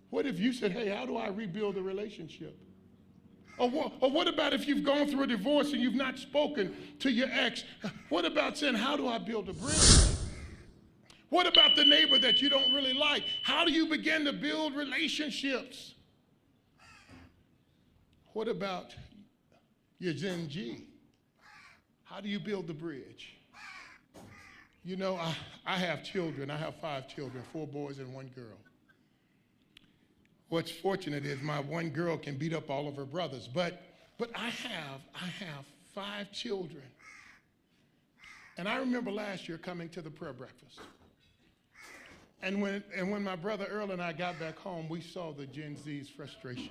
What if you said, hey, how do I rebuild a relationship? Or what about if you've gone through a divorce and you've not spoken to your ex? What about saying, how do I build a bridge? What about the neighbor that you don't really like? How do you begin to build relationships? What about your Gen G? How do you build the bridge? You know, I have children. I have 5 children, 4 boys and 1 girl. What's fortunate is my 1 girl can beat up all of her brothers, but I have 5 children. And I remember last year coming to the prayer breakfast. And when my brother Earl and I got back home, we saw the Gen Z's frustration.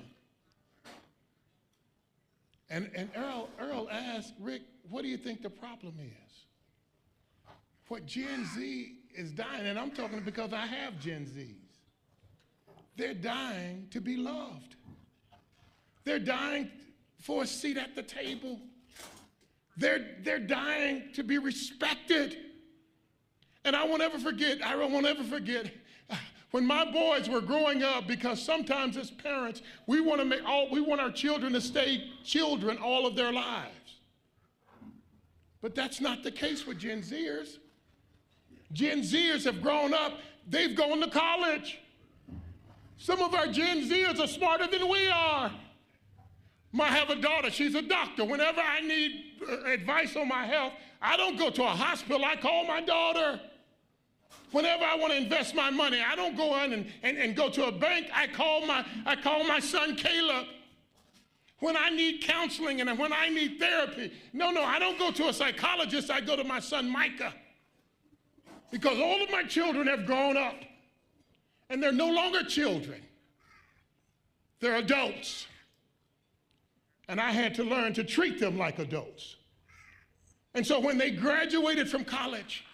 And Earl asked, Rick, what do you think the problem is? What Gen Z is dying, and I'm talking because I have Gen Zs. They're dying to be loved. They're dying for a seat at the table. They're dying to be respected. And I won't ever forget when my boys were growing up, because sometimes as parents, we want our children to stay children all of their lives. But that's not the case with Gen Zers. Gen Zers have grown up, they've gone to college. Some of our Gen Zers are smarter than we are. I have a daughter, she's a doctor. Whenever I need advice on my health, I don't go to a hospital, I call my daughter. Whenever I want to invest my money, I don't go in and go to a bank, I call my son Caleb. When I need counseling and when I need therapy, no, I don't go to a psychologist, I go to my son Micah. Because all of my children have grown up. And they're no longer children. They're adults. And I had to learn to treat them like adults. And so when they graduated from college,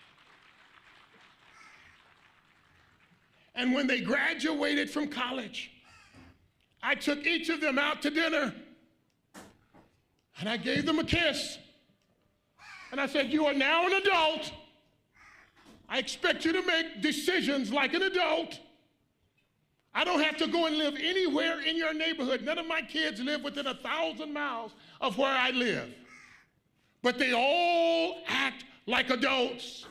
I took each of them out to dinner. And I gave them a kiss. And I said, you are now an adult. I expect you to make decisions like an adult. I don't have to go and live anywhere in your neighborhood. None of my kids live within 1,000 miles of where I live. But they all act like adults.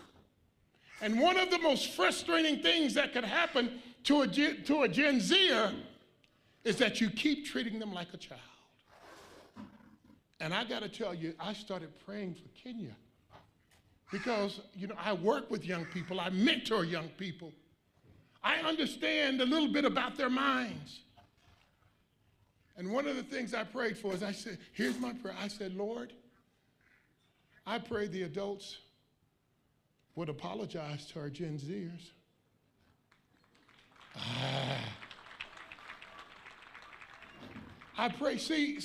And one of the most frustrating things that could happen to a Gen Zer is that you keep treating them like a child. And I got to tell you, I started praying for Kenya. Because, I work with young people. I mentor young people. I understand a little bit about their minds. And one of the things I prayed for is I said, here's my prayer. I said, Lord, I pray the adults would apologize to our Gen Zers. I pray, see,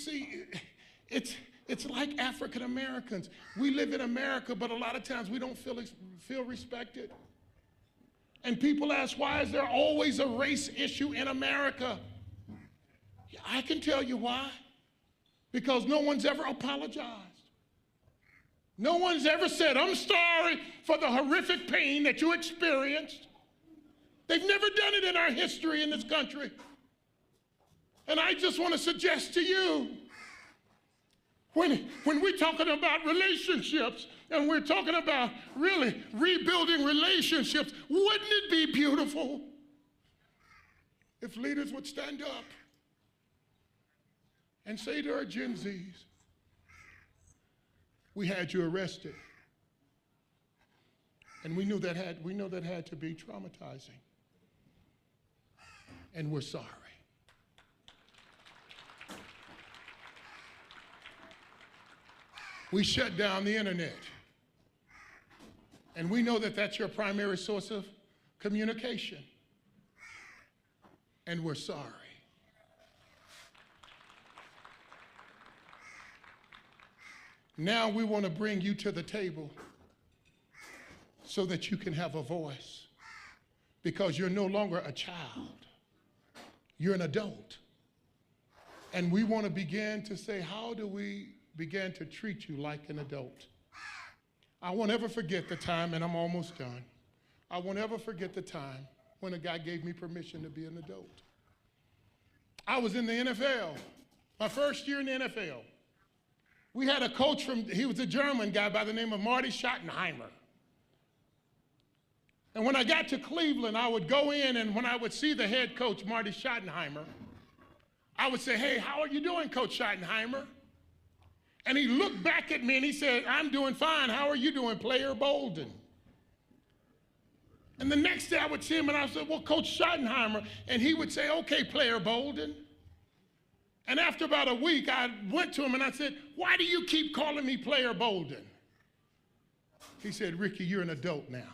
it's like African Americans. We live in America, but a lot of times we don't feel respected. And people ask, why is there always a race issue in America? I can tell you why. Because no one's ever apologized. No one's ever said, I'm sorry for the horrific pain that you experienced. They've never done it in our history in this country. And I just want to suggest to you, when we're talking about relationships and we're talking about really rebuilding relationships, wouldn't it be beautiful if leaders would stand up and say to our Gen Zs, we had you arrested. And we know that had to be traumatizing. And we're sorry. We shut down the internet. And we know that that's your primary source of communication. And we're sorry. Now we want to bring you to the table so that you can have a voice, because you're no longer a child. You're an adult. And we want to begin to say, how do we begin to treat you like an adult? I won't ever forget the time, and I'm almost done. I won't ever forget the time when a guy gave me permission to be an adult. I was in the NFL, my first year in the NFL. We had a coach he was a German guy by the name of Marty Schottenheimer. And when I got to Cleveland, I would go in, and when I would see the head coach, Marty Schottenheimer, I would say, "Hey, how are you doing, Coach Schottenheimer?" And he looked back at me and he said, "I'm doing fine. How are you doing, Player Bolden?" And the next day I would see him and I said, "Well, Coach Schottenheimer," and he would say, "Okay, Player Bolden." And after about a week, I went to him and I said, "Why do you keep calling me Player Bolden?" He said, "Ricky, you're an adult now.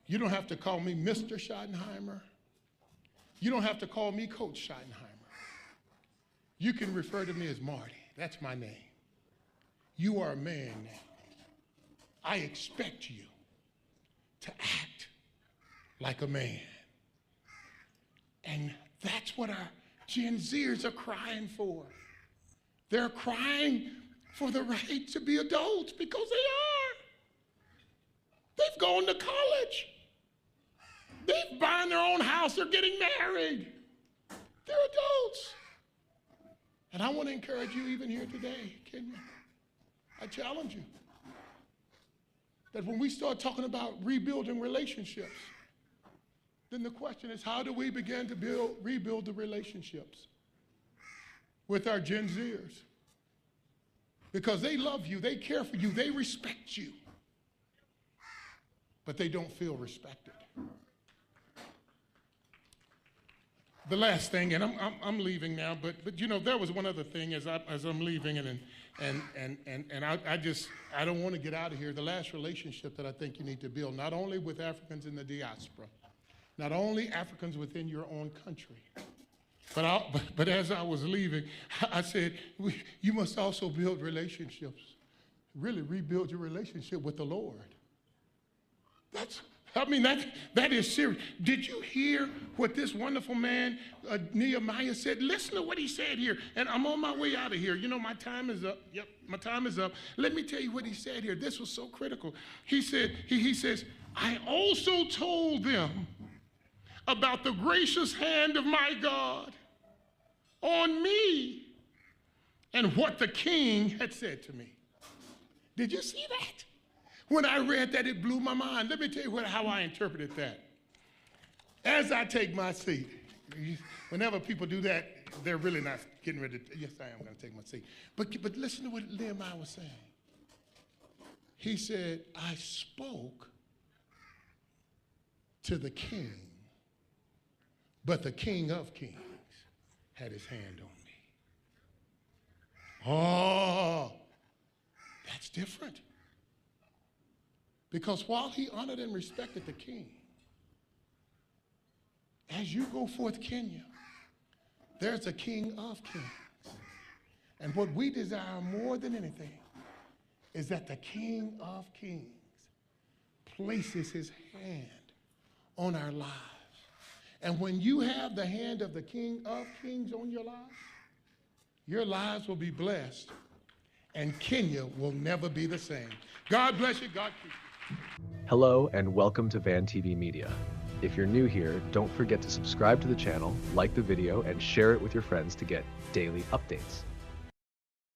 You don't have to call me Mr. Schottenheimer. You don't have to call me Coach Schottenheimer. You can refer to me as Marty. That's my name. You are a man now. I expect you to act like a man." And that's what our Gen Zers are crying for. They're crying for the right to be adults because they are. They've gone to college. They've buying their own house. They're getting married. They're adults. And I want to encourage you even here today, Kenya. I challenge you that when we start talking about rebuilding relationships, then the question is, how do we begin to rebuild the relationships with our Gen Zers? Because they love you, they care for you, they respect you, but they don't feel respected. The last thing, and I'm leaving now, but you know, there was one other thing as I'm leaving, and I don't want to get out of here. The last relationship that I think you need to build, not only with Africans in the diaspora, not only Africans within your own country, but as I was leaving, I said, you must also build relationships, really rebuild your relationship with the Lord. That is serious. Did you hear what this wonderful man, Nehemiah, said? Listen to what he said here. And I'm on my way out of here. You know, my time is up. Yep, my time is up. Let me tell you what he said here. This was so critical. He said, he says, "I also told them about the gracious hand of my God on me and what the king had said to me." Did you see that? When I read that, it blew my mind. Let me tell you how I interpreted that. As I take my seat, whenever people do that, they're really not getting ready to, yes, I am going to take my seat. But listen to what Nehemiah was saying. He said, "I spoke to the king, but the King of Kings had his hand on me." Oh, that's different. Because while he honored and respected the king, as you go forth, Kenya, there's a King of Kings. And what we desire more than anything is that the King of Kings places his hand on our lives. And when you have the hand of the King of Kings on your lives will be blessed, and Kenya will never be the same. God bless you. God keep you. Hello and welcome to Van TV Media. If you're new here, don't forget to subscribe to the channel, like the video, and share it with your friends to get daily updates.